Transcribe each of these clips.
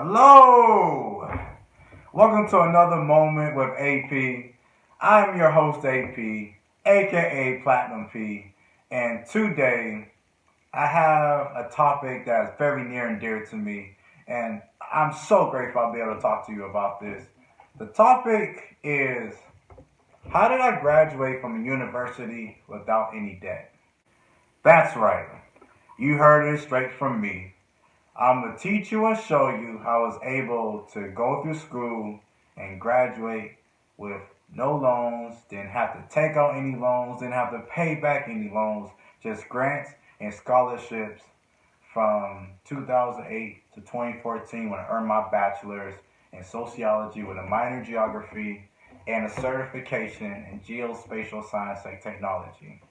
Hello! Welcome to another moment with AP. I'm your host, AP, aka Platinum P, and today I have a topic that's very near and dear to me, and I'm so grateful I'll be able to talk to you about this. The topic is, how did I graduate from a university without any debt? That's right, you heard it straight from me. I'm going to teach you and show you how I was able to go through school and graduate with no loans, didn't have to take out any loans, didn't have to pay back any loans, just grants and scholarships from 2008 to 2014 when I earned my bachelor's in sociology with a minor in geography and a certification in geospatial science and technology.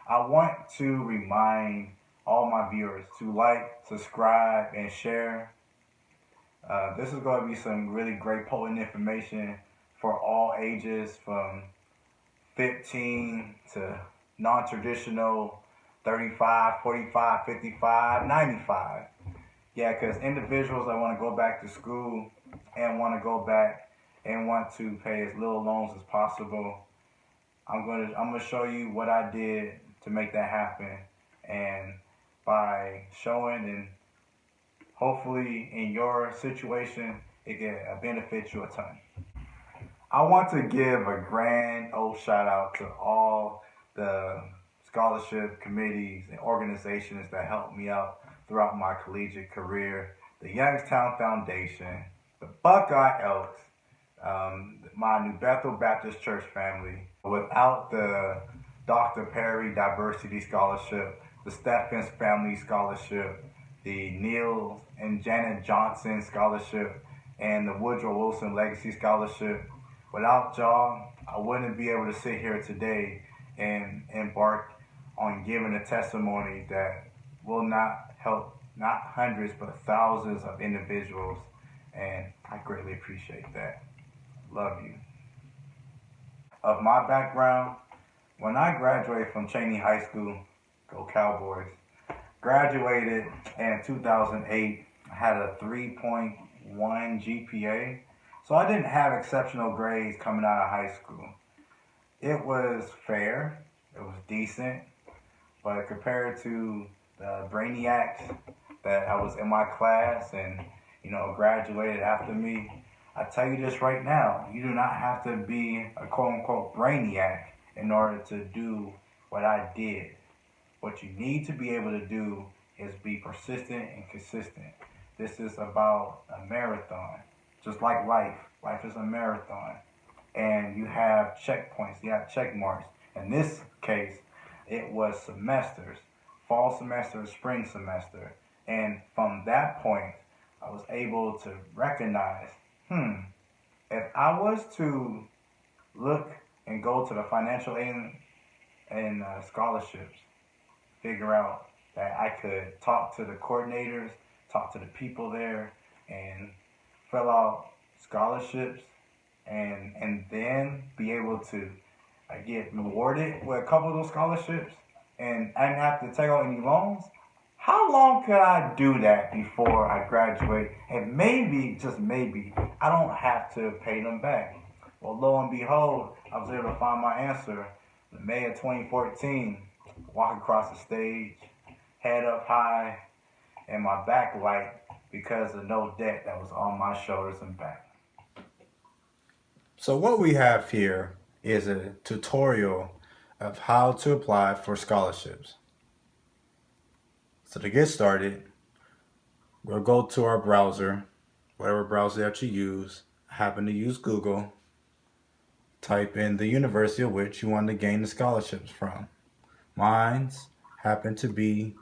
I want to remind all my viewers to like, subscribe, and share. This is going to be some really great, potent information for all ages from 15 to non traditional 35, 45, 55, 95. Yeah, because individuals that want to go back to school and want to go back and want to pay as little loans as possible, I'm gonna show you what I did to make that happen, and by showing and hopefully in your situation it can benefit you a ton. I want to give a grand old shout out to all the scholarship committees and organizations that helped me out throughout my collegiate career. The Youngstown Foundation, the Buckeye Elks, my New Bethel Baptist Church family. Without the Dr. Perry Diversity Scholarship, the Stephens Family Scholarship, the Neil and Janet Johnson Scholarship, and the Woodrow Wilson Legacy Scholarship, without y'all, I wouldn't be able to sit here today and embark on giving a testimony that will not help not hundreds but thousands of individuals, and I greatly appreciate that. Love you. Of my background, when I graduated from Cheney High School, go Cowboys, graduated in 2008, I had a 3.1 GPA, so I didn't have exceptional grades coming out of high school. It was fair, it was decent, but compared to the brainiacs that I was in my class and graduated after me, I tell you this right now, you do not have to be a quote unquote brainiac in order to do what I did. What you need to be able to do is be persistent and consistent. This is about a marathon. Just like life. Life is a marathon. And you have checkpoints, you have check marks. In this case, it was semesters. Fall semester, spring semester. And from that point, I was able to recognize, if I was to look and go to the financial aid and scholarships, figure out that I could talk to the coordinators, talk to the people there, and fill out scholarships, and then be able to get rewarded with a couple of those scholarships, and I didn't have to take out any loans. How long could I do that before I graduate? And maybe, just maybe, I don't have to pay them back. Well, lo and behold, I was able to find my answer in May of 2014. Walk across the stage, head up high, and my back light because of no debt that was on my shoulders and back. So what we have here is a tutorial of how to apply for scholarships. So to get started, we'll go to our browser, whatever browser that you use. I happen to use Google. Type in the university of which you want to gain the scholarships from. Mine's happened to be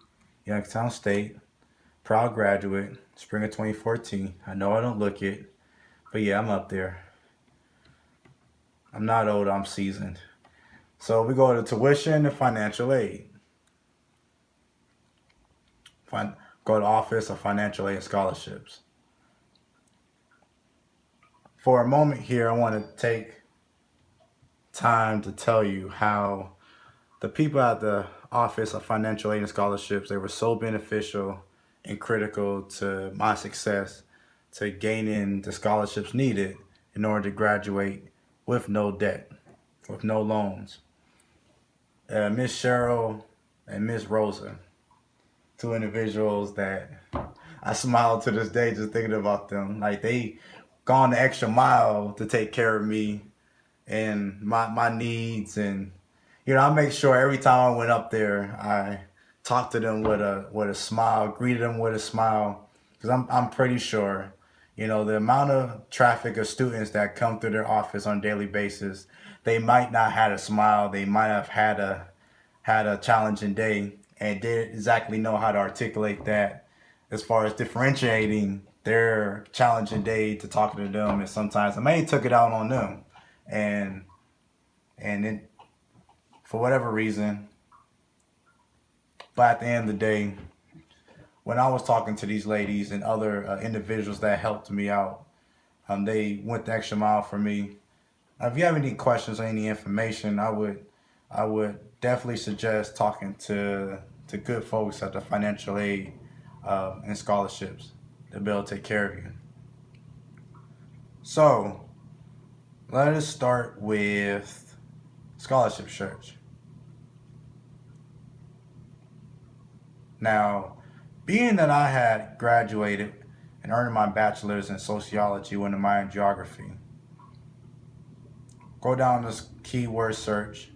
Youngstown State, proud graduate, spring of 2014. I know I don't look it, but yeah, I'm up there. I'm not old, I'm seasoned. So we go to tuition and financial aid. Go to Office of Financial Aid and Scholarships. For a moment here, I want to take time to tell you how the people at the Office of Financial Aid and Scholarships, they were so beneficial and critical to my success to gaining the scholarships needed in order to graduate with no debt, with no loans. Miss Cheryl and Miss Rosa, two individuals that I smile to this day just thinking about them. Like they gone the extra mile to take care of me and my needs, and I make sure every time I went up there I talked to them with a smile, greeted them with a smile, because I'm pretty sure the amount of traffic of students that come through their office on a daily basis, they might not had a smile, they might have had a challenging day and didn't exactly know how to articulate that as far as differentiating their challenging day to talking to them, and sometimes I may took it out on them, and it, for whatever reason. But at the end of the day, when I was talking to these ladies and other individuals that helped me out, they went the extra mile for me. If you have any questions or any information, I would definitely suggest talking to good folks at the financial aid and scholarships to be able to take care of you. So let us start with scholarship search. Now, being that I had graduated and earned my bachelor's in sociology with a minor in geography, go down this keyword search.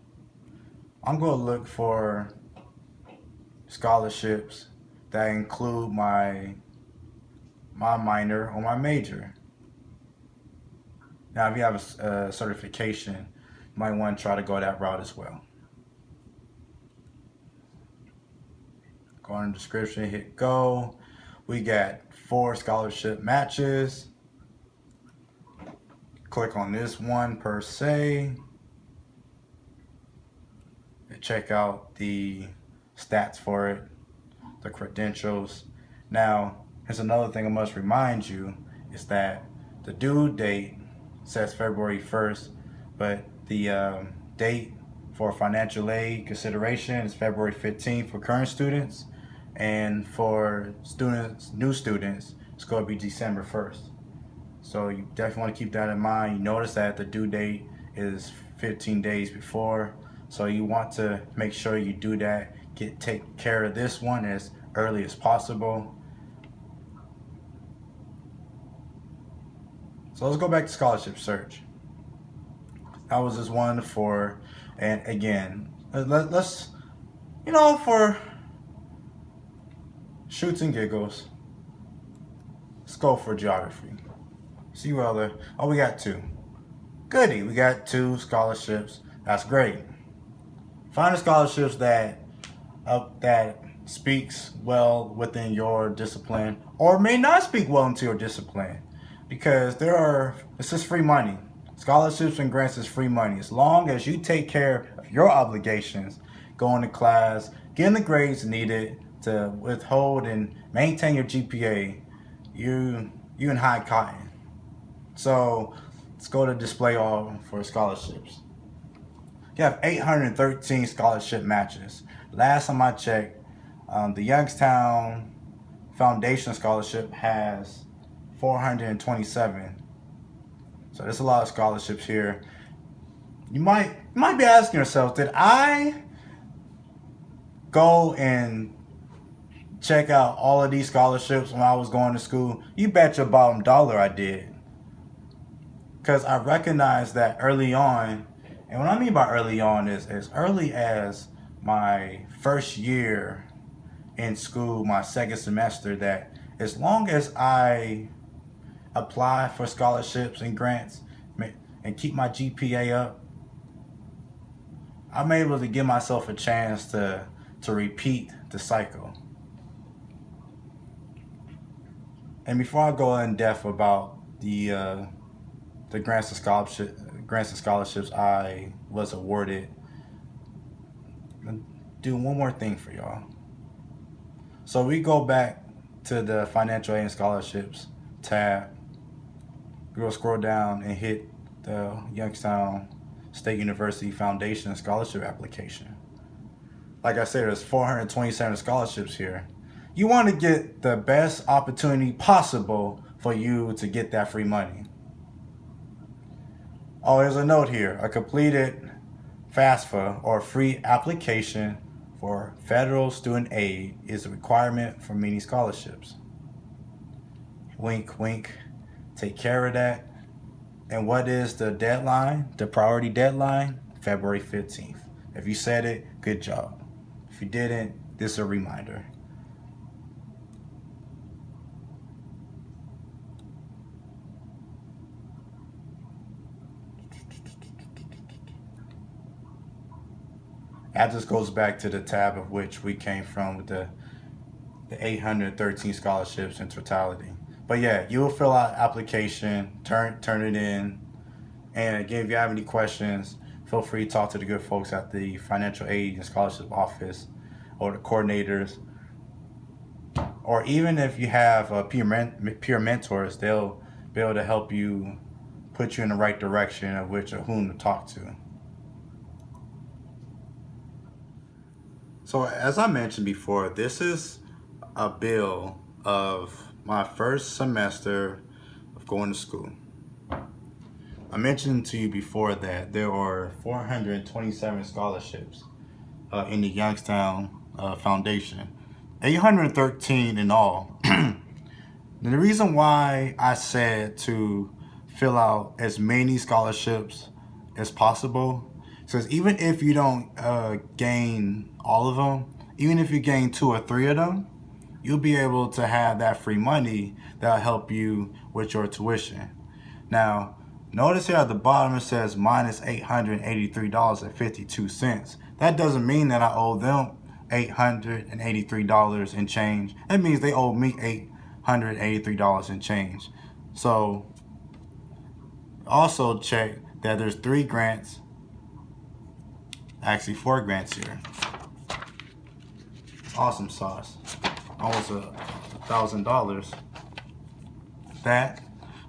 I'm going to look for scholarships that include my minor or my major. Now, if you have a certification, you might want to try to go that route as well. Go in the description, hit go. We got 4 scholarship matches. Click on this one per se. Check out the stats for it, the credentials. Now, here's another thing I must remind you is that the due date says February 1st, but the date for financial aid consideration is February 15th for current students, and for new students, it's going to be December 1st. So you definitely want to keep that in mind. You notice that the due date is 15 days before, so you want to make sure you do that. Take care of this one as early as possible. So let's go back to scholarship search. That was just one for, and again, let's for shoots and giggles, let's go for geography. See what other, oh, we got 2. Goody, we got 2 scholarships. That's great. Find the scholarships that speaks well within your discipline, or may not speak well into your discipline, because it's just free money. Scholarships and grants is free money. As long as you take care of your obligations, going to class, getting the grades needed to withhold and maintain your GPA, you in high cotton. So let's go to display all for scholarships. You have 813 scholarship matches. Last time I checked, the Youngstown Foundation Scholarship has 427. So there's a lot of scholarships here. You might be asking yourself, did I go and check out all of these scholarships when I was going to school? You bet your bottom dollar I did. Because I recognized that early on, and what I mean by early on is as early as my first year in school, my second semester, that as long as I apply for scholarships and grants and keep my GPA up, I'm able to give myself a chance to repeat the cycle. And before I go in depth about the grants and scholarships I was awarded, I'll do one more thing for y'all. So we go back to the financial aid and scholarships tab. We'll scroll down and hit the Youngstown State University Foundation scholarship application. Like I said, there's 427 scholarships here. You want to get the best opportunity possible for you to get that free money. Oh, there's a note here. A completed FAFSA or free application for federal student aid is a requirement for many scholarships. Wink, wink. Take care of that. And what is the deadline? The priority deadline? February 15th. If you said it, good job. If you didn't, this is a reminder. That just goes back to the tab of which we came from with the 813 scholarships in totality. But yeah, you will fill out application, turn it in, and again, if you have any questions, feel free to talk to the good folks at the Financial Aid and Scholarship Office or the coordinators. Or even if you have peer mentors, they'll be able to help you put you in the right direction of which or whom to talk to. So as I mentioned before, this is a bill of my first semester of going to school. I mentioned to you before that there are 427 scholarships in the Youngstown Foundation, 813 in all. And the reason why I said to fill out as many scholarships as possible, because even if you don't gain all of them, even if you gain 2 or 3 of them, you'll be able to have that free money that'll help you with your tuition. Now, notice here at the bottom it says minus $883.52. That doesn't mean that I owe them $883 and change. That means they owe me $883 and change. So also check that there's 3 grants, actually 4 grants here. Awesome sauce. Almost $1,000. That,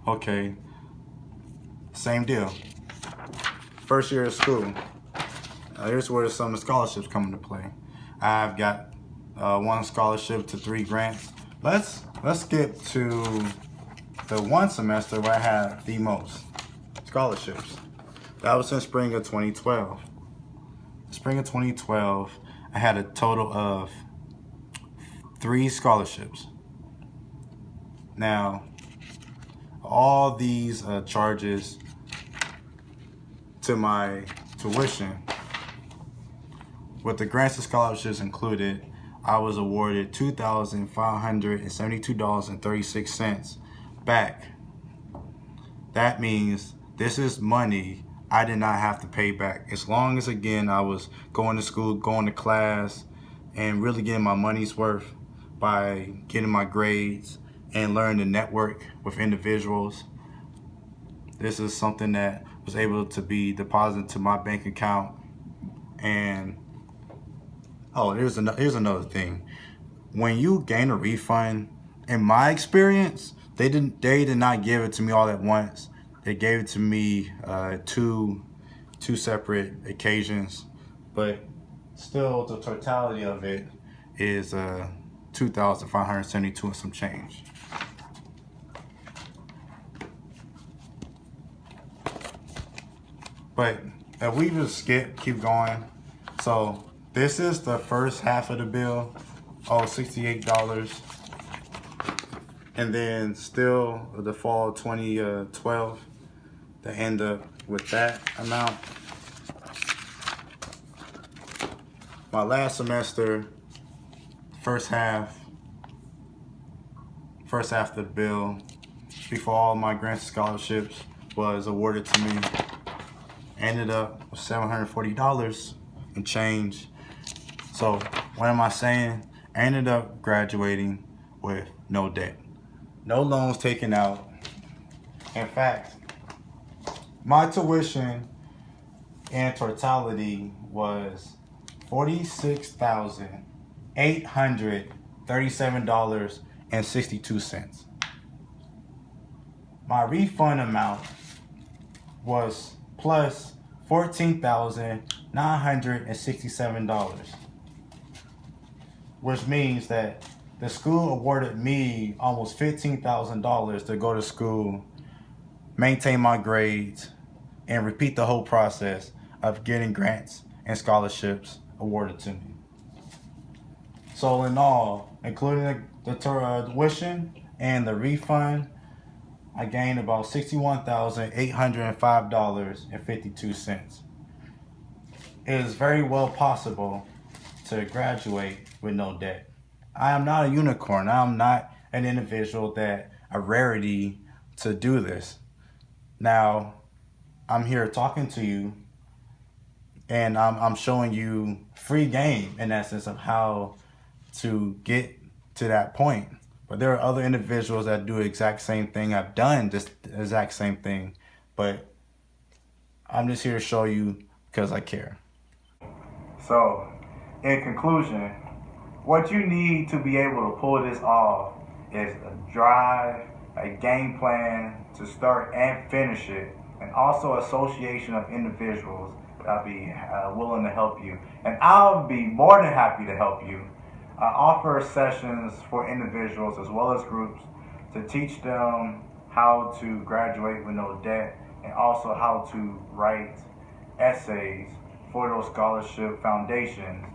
okay, same deal. First year of school. Here's where some of the scholarships come into play. I've got 1 scholarship to 3 grants. Let's get to the 1 semester where I had the most scholarships. That was in spring of 2012. Spring of 2012, I had a total of 3 scholarships. Now, all these charges to my tuition, with the grants and scholarships included, I was awarded $2,572.36 back. That means this is money I did not have to pay back. As long as, again, I was going to school, going to class, and really getting my money's worth by getting my grades and learning to network with individuals. This is something that was able to be deposited to my bank account. And here's another thing. When you gain a refund, in my experience, they did not give it to me all at once. They gave it to me two separate occasions, but still the totality of it is $2,572 and some change. But if we just keep going. So this is the first half of the bill, $68. And then still the fall 2012, to end up with that amount. My last semester, first half of the bill, before all my grants and scholarships was awarded to me, ended up with $740 and change. So what am I saying? I ended up graduating with no debt, no loans taken out. In fact, my tuition in totality was $46,837.62. My refund amount was plus $14,967, which means that The school awarded me almost $15,000 to go to school, maintain my grades, and repeat the whole process of getting grants and scholarships awarded to me. So in all, including the tuition and the refund, I gained about $61,805.52. It is very well possible to graduate with no debt. I am not a unicorn. I am not an individual that a rarity to do this. Now, I'm here talking to you, and I'm showing you free game in essence of how to get to that point. But there are other individuals that do the exact same thing. I've done this exact same thing, but I'm just here to show you because I care. So, in conclusion, what you need to be able to pull this off is a drive, a game plan to start and finish it, and also association of individuals that'll be willing to help you. And I'll be more than happy to help you. I offer sessions for individuals as well as groups to teach them how to graduate with no debt and also how to write essays for those scholarship foundations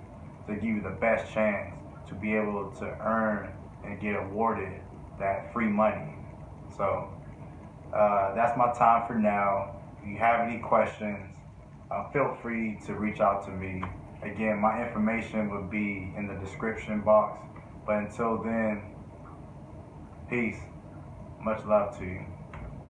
to give you the best chance to be able to earn and get awarded that free money. So that's my time for now. If you have any questions, feel free to reach out to me. Again, my information will be in the description box. But until then, peace. Much love to you.